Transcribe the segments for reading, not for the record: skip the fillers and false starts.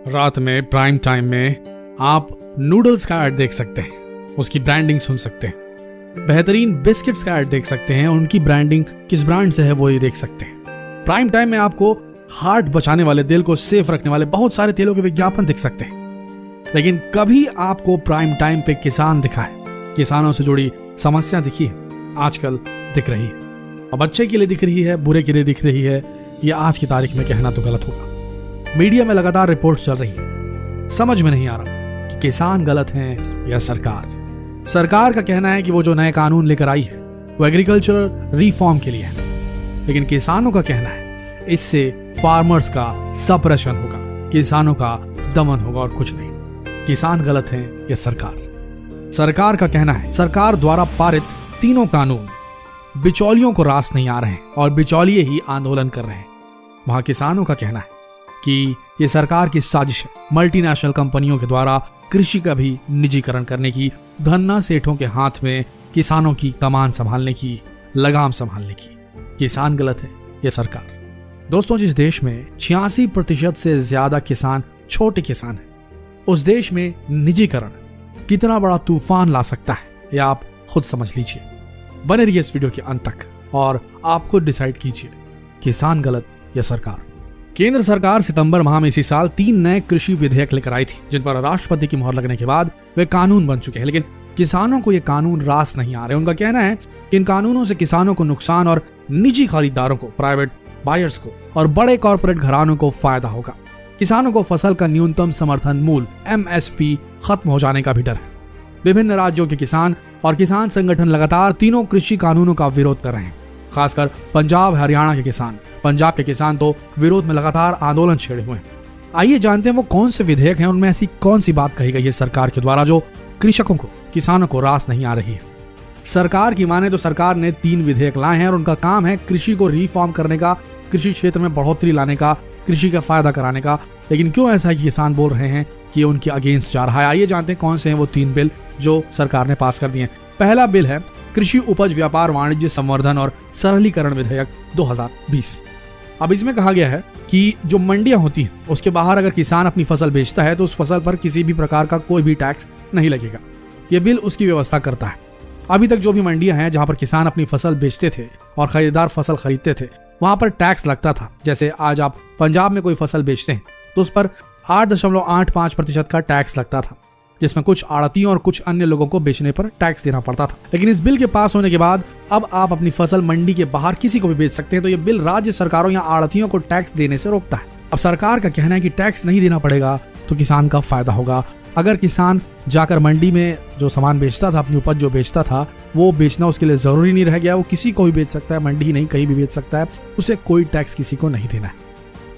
रात में prime time में आप नूडल्स का ऐड देख सकते हैं, उसकी ब्रांडिंग सुन सकते हैं। बेहतरीन बिस्किट्स का ऐड देख सकते हैं, उनकी ब्रांडिंग किस ब्रांड से है वो ये देख सकते हैं। प्राइम टाइम में आपको हार्ट बचाने वाले, दिल को सेफ रखने वाले बहुत सारे तेलों के विज्ञापन दिख सकते हैं। लेकिन कभी आपको प्राइम टाइम पे किसान दिखा है, किसानों से जुड़ी समस्या दिखी है? आजकल दिख रही है। अब अच्छे के लिए दिख रही है, बुरे के लिए दिख रही है, ये आज की तारीख में कहना तो गलत होगा। मीडिया में लगातार रिपोर्ट्स चल रही है, समझ में नहीं आ रहा कि किसान गलत हैं या सरकार। सरकार का कहना है कि वो जो नए कानून लेकर आई है वो एग्रीकल्चरल रिफॉर्म के लिए है, लेकिन किसानों का कहना है इससे फार्मर्स का सप्रेशन होगा, किसानों का दमन होगा और कुछ नहीं। किसान गलत है या सरकार? सरकार का कहना है सरकार द्वारा पारित तीनों कानून बिचौलियों को रास नहीं आ रहे हैं और बिचौलिए ही आंदोलन कर रहे हैं। वहां किसानों का कहना है कि ये सरकार की साजिश है, मल्टीनेशनल कंपनियों के द्वारा कृषि का भी निजीकरण करने की, धन्ना सेठों के हाथ में किसानों की कमान संभालने की, लगाम संभालने की। किसान गलत है या सरकार? दोस्तों, जिस देश में 86% से ज्यादा किसान छोटे किसान हैं, उस देश में निजीकरण कितना बड़ा तूफान ला सकता है, यह आप खुद समझ लीजिए। बने रहिए इस वीडियो के अंत तक और आप खुद डिसाइड कीजिए, किसान गलत या सरकार। केंद्र सरकार सितंबर माह में इसी साल 3 नए कृषि विधेयक लेकर आई थी, जिन पर राष्ट्रपति की मोहर लगने के बाद वे कानून बन चुके हैं। लेकिन किसानों को ये कानून रास नहीं आ रहे। उनका कहना है कि इन कानूनों से किसानों को नुकसान और निजी खरीदारों को, प्राइवेट बायर्स को और बड़े कॉर्पोरेट घरानों को फायदा होगा। किसानों को फसल का न्यूनतम समर्थन मूल्य MSP खत्म हो जाने का भी डर है। विभिन्न राज्यों के किसान और किसान संगठन लगातार तीनों कृषि कानूनों का विरोध कर रहे हैं, खासकर पंजाब हरियाणा के किसान। पंजाब के किसान तो विरोध में लगातार आंदोलन छेड़े हुए हैं। आइए जानते हैं वो कौन से विधेयक हैं, उनमें ऐसी कौन सी बात कही गई है सरकार के द्वारा जो कृषकों को, किसानों को रास नहीं आ रही है। सरकार की माने तो सरकार ने 3 विधेयक लाए हैं और उनका काम है कृषि को रिफॉर्म करने का, कृषि क्षेत्र में बढ़ोतरी लाने का, कृषि का फायदा कराने का। लेकिन क्यों ऐसा है कि किसान बोल रहे हैं कि उनके अगेंस्ट जा रहा है? आइए जानते हैं कौन से हैं वो 3 बिल जो सरकार ने पास कर दिए हैं। पहला बिल है कृषि उपज व्यापार वाणिज्य संवर्धन और सरलीकरण विधेयक 2020। अब इसमें कहा गया है कि जो मंडियां होती हैं उसके बाहर अगर किसान अपनी फसल बेचता है तो उस फसल पर किसी भी प्रकार का कोई भी टैक्स नहीं लगेगा। यह बिल उसकी व्यवस्था करता है। अभी तक जो भी मंडियां हैं जहां पर किसान अपनी फसल बेचते थे और खरीदार फसल खरीदते थे, वहां पर टैक्स लगता था। जैसे आज आप पंजाब में कोई फसल बेचते हैं तो उस पर 8.85% का टैक्स लगता था, जिसमें कुछ आड़तियों और कुछ अन्य लोगों को बेचने पर टैक्स देना पड़ता था। लेकिन इस बिल के पास होने के बाद अब आप अपनी फसल मंडी के बाहर किसी को भी बेच सकते हैं। तो यह बिल राज्य सरकारों या आड़तियों को टैक्स देने से रोकता है। अब सरकार का कहना है कि टैक्स नहीं देना पड़ेगा तो किसान का फायदा होगा। अगर किसान जाकर मंडी में जो सामान बेचता था, अपनी उपज जो बेचता था, वो बेचना उसके लिए जरूरी नहीं रह गया। वो किसी को भी बेच सकता है, मंडी नहीं कहीं भी बेच सकता है, उसे कोई टैक्स किसी को नहीं देना है।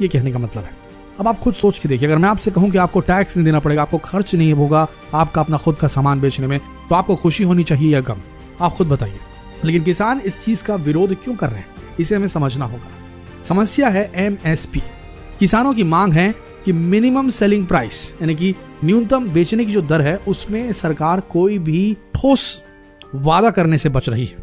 ये कहने का मतलब है। अब आप खुद सोच के देखिए, अगर मैं आपसे कहूं कि आपको टैक्स नहीं देना पड़ेगा, आपको खर्च नहीं होगा आपका अपना खुद का सामान बेचने में, तो आपको खुशी होनी चाहिए या गम? आप खुद बताइए। लेकिन किसान इस चीज का विरोध क्यों कर रहे हैं, इसे हमें समझना होगा। समस्या है MSP। किसानों की मांग है कि मिनिमम सेलिंग प्राइस, यानी कि न्यूनतम बेचने की जो दर है, उसमें सरकार कोई भी ठोस वादा करने से बच रही है।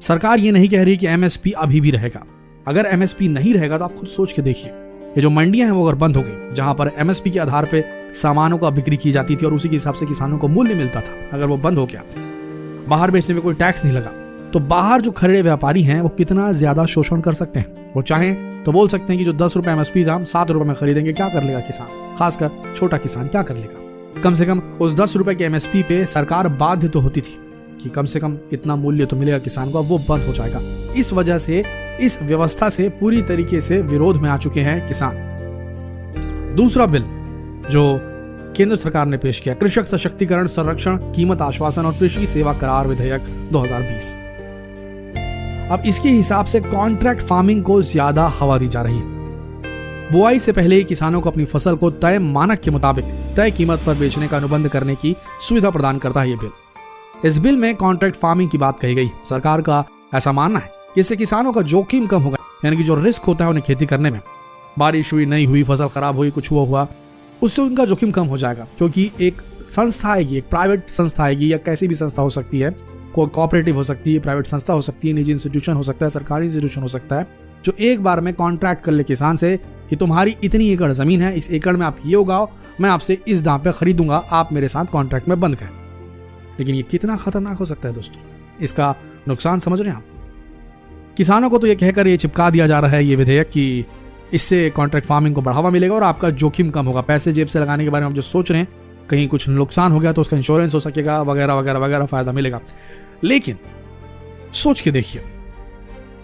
सरकार ये नहीं कह रही कि MSP अभी भी रहेगा। अगर MSP नहीं रहेगा तो आप खुद सोच के देखिए, ये जो मंडियां हैं वो अगर बंद हो गई, जहां पर MSP के आधार पे सामानों का बिक्री की जाती थी और उसी के हिसाब से किसानों को मूल्य मिलता था, अगर वो बंद हो गया, बाहर बेचने में कोई टैक्स नहीं लगा, तो बाहर जो खड़े व्यापारी हैं वो कितना ज्यादा शोषण कर सकते हैं। वो चाहें तो बोल सकते हैं कि जो 10 रुपए MSP था हम 7 रुपए में खरीदेंगे। क्या कर लेगा किसान, खासकर छोटा किसान क्या कर लेगा? कम से कम उस 10 रुपए के MSP पे सरकार बाध्य तो होती थी कि कम से कम इतना मूल्य तो मिलेगा किसान को। अब वो बंद हो जाएगा। इस वजह से, इस व्यवस्था से पूरी तरीके से विरोध में आ चुके हैं किसान। दूसरा बिल जो केंद्र सरकार ने पेश किया, कृषक सशक्तिकरण संरक्षण कीमत आश्वासन और कृषि सेवा करार विधेयक 2020। अब इसके हिसाब से कॉन्ट्रैक्ट फार्मिंग को ज्यादा हवा दी जा रही है। बुआई से पहले ही किसानों को अपनी फसल को तय मानक के मुताबिक तय कीमत पर बेचने का अनुबंध करने की सुविधा प्रदान करता है ये बिल। इस बिल में कॉन्ट्रैक्ट फार्मिंग की बात कही गई। सरकार का ऐसा मानना है कि इससे किसानों का जोखिम कम होगा, यानी कि जो रिस्क होता है उन्हें खेती करने में, बारिश हुई नहीं हुई, फसल खराब हुई, कुछ हुआ, उससे उनका जोखिम कम हो जाएगा। क्योंकि एक संस्था आएगी, एक प्राइवेट संस्था आएगी या कैसी भी संस्था हो सकती है, कोई कोऑपरेटिव हो सकती है, प्राइवेट संस्था हो सकती है, निजी इंस्टीट्यूशन हो सकता है, सरकारी इंस्टीट्यूशन हो सकता है, जो एक बार में कॉन्ट्रैक्ट कर ले किसान से कि तुम्हारी इतनी एकड़ जमीन है, इस एकड़ में आप ये उगाओ, मैं आपसे इस दाम पे खरीदूंगा, आप मेरे साथ कॉन्ट्रैक्ट में बंद करें। लेकिन ये कितना खतरनाक हो सकता है दोस्तों, इसका नुकसान समझ रहे हैं आप। किसानों को तो ये कहकर ये चिपका दिया जा रहा है ये विधेयक कि इससे कॉन्ट्रैक्ट फार्मिंग को बढ़ावा मिलेगा और आपका जोखिम कम होगा। पैसे जेब से लगाने के बारे में आप जो सोच रहे हैं, कहीं कुछ नुकसान हो गया तो उसका इंश्योरेंस हो सकेगा, वगैरह वगैरह वगैरह, फायदा मिलेगा। लेकिन सोच के देखिए,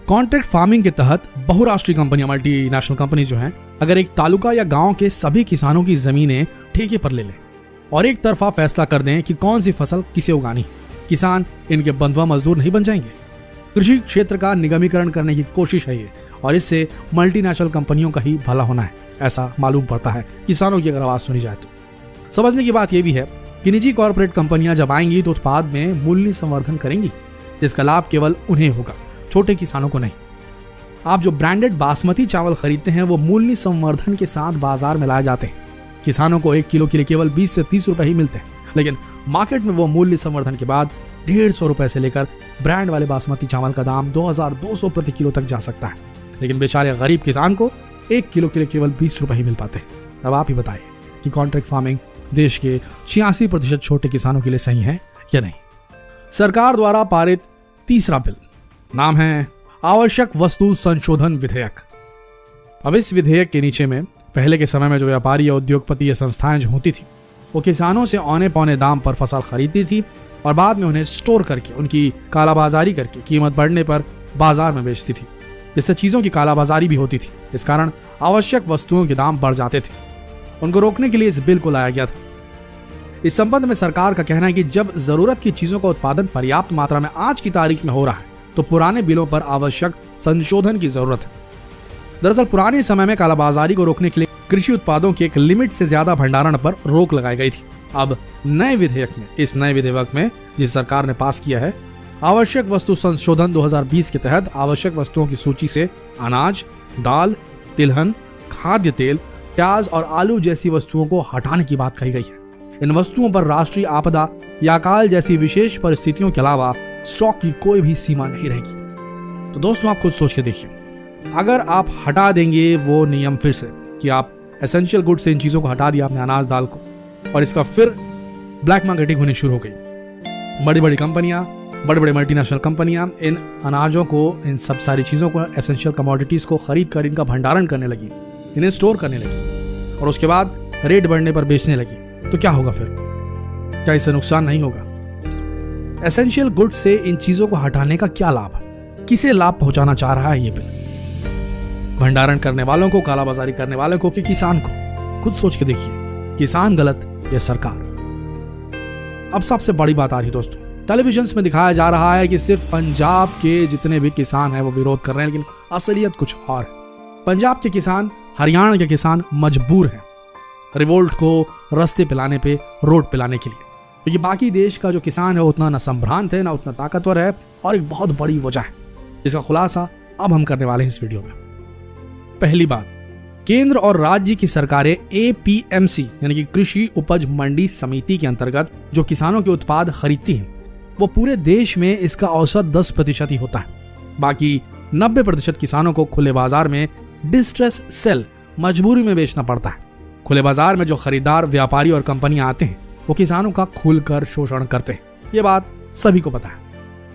कॉन्ट्रैक्ट फार्मिंग के तहत बहुराष्ट्रीय कंपनियां, मल्टीनेशनल कंपनी जो हैं, अगर एक तालुका या गांव के सभी किसानों की जमीनें ठेके पर ले लें और एक तरफा फैसला कर दें कि कौन सी फसल किसे उगानी, किसान इनके बंधुआ मजदूर नहीं बन जाएंगे। कृषि क्षेत्र का निगमीकरण करने की कोशिश है ये, और इससे मल्टीनेशनल कंपनियों का ही भला होना है, ऐसा मालूम पड़ता है किसानों की अगर आवाज सुनी जाए तो। समझने की बात यह भी है कि निजी कॉर्पोरेट कंपनियां जब आएंगी तो उत्पाद में मूल्य संवर्धन करेंगी, जिसका लाभ केवल उन्हें होगा, छोटे किसानों को नहीं। आप जो ब्रांडेड बासमती चावल खरीदते हैं वो मूल्य संवर्धन के साथ बाजार में लाए जाते हैं। किसानों को 1 किलो के लिए केवल 20 से 30 रुपए ही मिलते हैं, लेकिन मार्केट में वो मूल्य संवर्धन के बाद 150 रुपए से लेकर ब्रांड वाले बासमती चावल का दाम 2200 प्रति किलो तक जा सकता है। लेकिन बेचारे गरीब किसान को 1 किलो के लिए केवल 20 रुपए ही मिल पाते हैं। अब आप ही बताइए कि कॉन्ट्रैक्ट फार्मिंग देश के 86% छोटे किसानों के लिए सही है या नहीं। सरकार द्वारा पारित तीसरा बिल, नाम है आवश्यक वस्तु संशोधन विधेयक। अब इस विधेयक के नीचे में पहले के समय में जो व्यापारी या उद्योगपति या संस्थाएं जो होती थी, वो किसानों से औने पौने दाम पर फसल खरीदती थी और बाद में उन्हें स्टोर करके, उनकी कालाबाजारी करके कीमत बढ़ने पर बाजार में बेचती थी, जिससे चीजों की कालाबाजारी भी होती थी। इस कारण आवश्यक वस्तुओं के दाम बढ़ जाते थे। उनको रोकने के लिए इस बिल को लाया गया था। इस संबंध में सरकार का कहना है कि जब जरूरत की चीजों का उत्पादन पर्याप्त मात्रा में आज की तारीख में हो रहा है तो पुराने बिलों पर आवश्यक संशोधन की जरूरत है। दरअसल पुराने समय में कालाबाजारी को रोकने के लिए कृषि उत्पादों के एक लिमिट से ज्यादा भंडारण पर रोक लगाई गई थी। अब नए विधेयक में, इस नए विधेयक में जिस सरकार ने पास किया है, आवश्यक वस्तु संशोधन 2020 के तहत आवश्यक वस्तुओं की सूची से अनाज, दाल, तिलहन, खाद्य तेल, प्याज और आलू जैसी वस्तुओं को हटाने की बात कही गई है। इन वस्तुओं पर राष्ट्रीय आपदा या अकाल जैसी विशेष परिस्थितियों के अलावा स्टॉक की कोई भी सीमा नहीं रहेगी। तो दोस्तों आप खुद सोच के देखिए, अगर आप हटा देंगे वो नियम फिर से कि आप एसेंशियल गुड से इन चीजों को हटा दिया आपने, अनाज दाल को, और इसका फिर ब्लैक मार्केटिंग होनी शुरू हो गई। बड़ी बड़ी कंपनियां, बड़े बड़े मल्टीनेशनल कंपनियां इन अनाजों को, इन सब सारी चीजों को, एसेंशियल कमोडिटीज को खरीद कर इनका भंडारण करने लगी, इन्हें स्टोर करने लगी और उसके बाद रेट बढ़ने पर बेचने लगी। तो क्या होगा फिर? क्या इससे नुकसान नहीं होगा? एसेंशियल गुड से इन चीजों को हटाने का क्या लाभ है? किसे लाभ पहुंचाना चाह रहा है ये बिल? भंडारण करने वालों को, कालाबाजारी करने वालों को कि किसान को? खुद सोच के देखिए, किसान गलत या सरकार? अब सबसे बड़ी बात आ रही है दोस्तों, टेलीविजन में दिखाया जा रहा है कि सिर्फ पंजाब के जितने भी किसान हैं वो विरोध कर रहे हैं, लेकिन असलियत कुछ और है। पंजाब के किसान, हरियाणा के किसान मजबूर हैं रिवोल्ट को रास्ते पे लाने पे, रोड पे लाने के लिए, क्योंकि बाकी देश का जो किसान है उतना न संभ्रांत है, ना उतना ताकतवर है, और एक बहुत बड़ी वजह है जिसका खुलासा अब हम करने वाले हैं इस वीडियो में। पहली बात, केंद्र और राज्य की सरकारें APMC यानी कि कृषि उपज मंडी समिति के अंतर्गत जो किसानों के उत्पाद खरीदती हैं, वो पूरे देश में इसका औसत 10% ही होता है। बाकी 90% किसानों को खुले बाजार में डिस्ट्रेस सेल, मजबूरी में बेचना पड़ता है। खुले बाजार में जो खरीदार, व्यापारी और कंपनियां आते हैं वो किसानों का खुलकर शोषण करते हैं। ये बात सभी को पता है।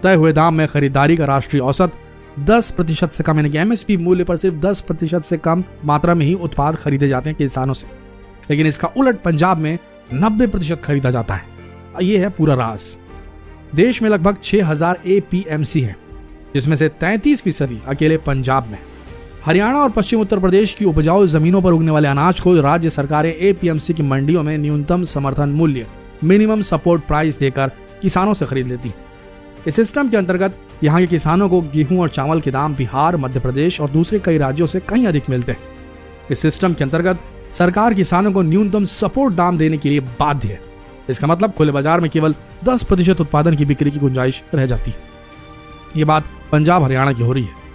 तय हुए दाम में खरीदारी का राष्ट्रीय औसत 10% से कम, यानी कि MSP मूल्य पर सिर्फ 10% से कम मात्रा में ही उत्पाद खरीदे जाते हैं किसानों से। लेकिन इसका उलट पंजाब में 90% खरीदा जाता है। ये है पूरा राज। देश में लगभग 6000 APMC है, जिसमें से 33% अकेले पंजाब में। हरियाणा और पश्चिम उत्तर प्रदेश की उपजाऊ जमीनों पर उगने वाले अनाज को राज्य सरकारें APMC की मंडियों में न्यूनतम समर्थन मूल्य, मिनिमम सपोर्ट प्राइस देकर किसानों से खरीद लेती। इस सिस्टम के अंतर्गत यहाँ के किसानों को गेहूं और चावल के दाम बिहार, मध्य प्रदेश और दूसरे कई राज्यों से कहीं अधिक मिलते हैं। इस सिस्टम के अंतर्गत सरकार किसानों को न्यूनतम सपोर्ट दाम देने के लिए बाध्य है। इसका मतलब खुले बाजार में केवल 10% उत्पादन की बिक्री की गुंजाइश रह जाती है। ये बात पंजाब, हरियाणा की हो रही है।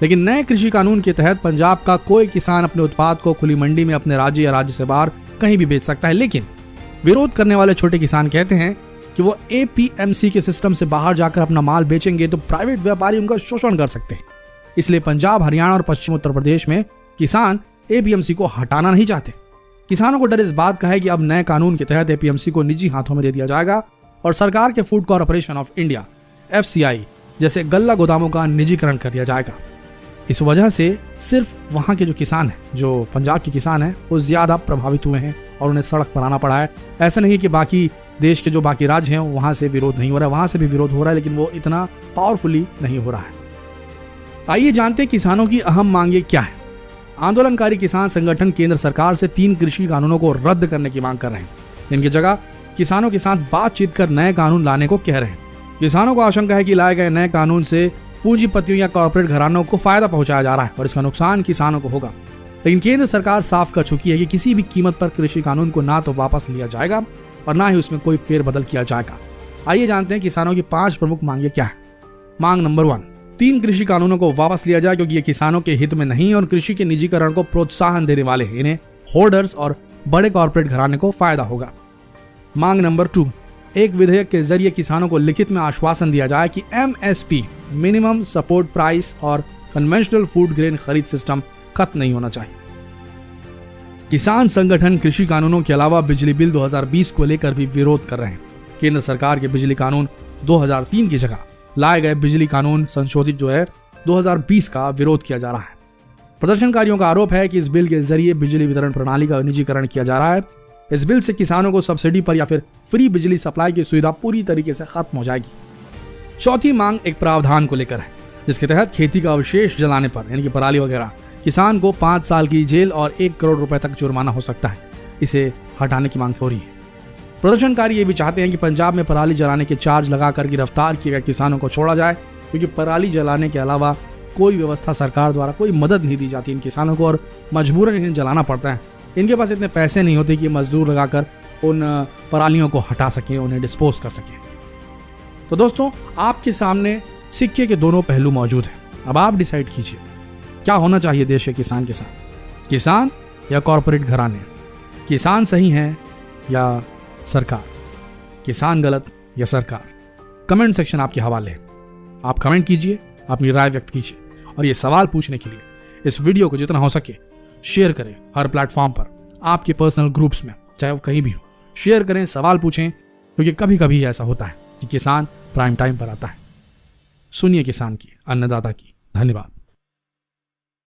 लेकिन नए कृषि कानून के तहत पंजाब का कोई किसान अपने उत्पाद को खुली मंडी में अपने राज्य या राज्य से बाहर कहीं भी बेच सकता है। लेकिन विरोध करने वाले छोटे किसान कहते हैं कि वो APMC के सिस्टम से बाहर जाकर अपना माल बेचेंगे तो प्राइवेट व्यापारी उनका शोषण कर सकते हैं। इसलिए पंजाब, हरियाणा और पश्चिम उत्तर प्रदेश में किसान एपीएमसी को हटाना नहीं चाहते। किसानों को डर इस बात का है कि अब नए कानून के तहत एपीएमसी को निजी हाथों में दे दिया जाएगा और सरकार के food corporation of India FCI जैसे गल्ला गोदामों का निजीकरण कर दिया जाएगा। इस वजह से सिर्फ वहां के जो किसान हैं, जो पंजाब के किसान हैं, वो ज्यादा प्रभावित हुए हैं और उन्हें सड़क पर आना पड़ा है। ऐसा नहीं कि बाकी देश के जो बाकी राज्य हैं वहां से विरोध नहीं हो रहा है, वहां से भी विरोध हो रहा है, लेकिन वो इतना पावरफुली नहीं हो रहा है। आइए जानते हैं किसानों की अहम मांगे क्या है। आंदोलनकारी किसान संगठन केंद्र सरकार से 3 कृषि कानूनों को रद्द करने की मांग कर रहे हैं। इनकी जगह किसानों के साथ बातचीत कर नए कानून लाने को कह रहे हैं। किसानों को आशंका है कि लाए गए नए कानून से पूंजीपतियों या कॉर्पोरेट घरानों को फायदा पहुंचाया जा रहा है और इसका नुकसान किसानों को होगा। लेकिन केंद्र सरकार साफ कर चुकी है कि किसी भी कीमत पर कृषि कानून को ना तो वापस लिया जाएगा और ना ही उसमें कोई फेरबदल किया जाएगा। आइए जानते हैं किसानों की 5 प्रमुख मांगे क्या है। मांग नंबर 1, 3 कृषि कानूनों को वापस लिया जाए क्योंकि ये किसानों के हित में नहीं और कृषि के निजीकरण को प्रोत्साहन देने वाले हैं। इन्हें होल्डर्स और बड़े कॉर्पोरेट घराने को फायदा होगा। मांग नंबर 2, एक विधेयक के जरिए किसानों को लिखित में आश्वासन दिया जाए कि MSP मिनिमम सपोर्ट प्राइस और कन्वेंशनल फूड ग्रेन खरीद सिस्टम खत्म नहीं होना चाहिए। किसान संगठन कृषि कानूनों के अलावा बिजली बिल 2020 को लेकर भी विरोध कर रहे हैं। केंद्र सरकार के बिजली कानून 2003 की जगह लाए गए बिजली कानून संशोधित जो है 2020 का विरोध किया जा रहा है। प्रदर्शनकारियों का आरोप है कि इस बिल के जरिए बिजली वितरण प्रणाली का निजीकरण किया जा रहा है। इस बिल से किसानों को सब्सिडी पर या फिर फ्री बिजली सप्लाई की सुविधा पूरी तरीके से खत्म हो जाएगी। चौथी मांग एक प्रावधान को लेकर है जिसके तहत खेती का अवशेष जलाने पर यानी कि पराली वगैरह किसान को 5 साल की जेल और 1 करोड़ रुपए तक जुर्माना हो सकता है। इसे हटाने की मांग हो रही है। प्रदर्शनकारी ये भी चाहते हैं कि पंजाब में पराली जलाने के चार्ज लगाकर गिरफ्तार किए गए किसानों को छोड़ा जाए क्योंकि पराली जलाने के अलावा कोई व्यवस्था सरकार द्वारा कोई मदद नहीं दी जाती इन किसानों को और मजबूरन इन्हें जलाना पड़ता है। इनके पास इतने पैसे नहीं होते कि मजदूर लगाकर उन परालियों को हटा सकें, उन्हें डिस्पोज कर सकें। तो दोस्तों, आपके सामने सिक्के के दोनों पहलू मौजूद हैं। अब आप डिसाइड कीजिए क्या होना चाहिए देश के किसान के साथ, किसान या कॉर्पोरेट घराने, किसान सही है या सरकार, किसान गलत या सरकार। कमेंट सेक्शन आपके हवाले है। आप कमेंट कीजिए, अपनी राय व्यक्त कीजिए और ये सवाल पूछने के लिए इस वीडियो को जितना हो सके शेयर करें हर प्लेटफॉर्म पर, आपके पर्सनल ग्रुप्स में, चाहे वो कहीं भी हो। शेयर करें, सवाल पूछें क्योंकि कभी कभी ऐसा होता है कि किसान प्राइम टाइम पर आता है। सुनिए किसान की, अन्नदाता की। धन्यवाद।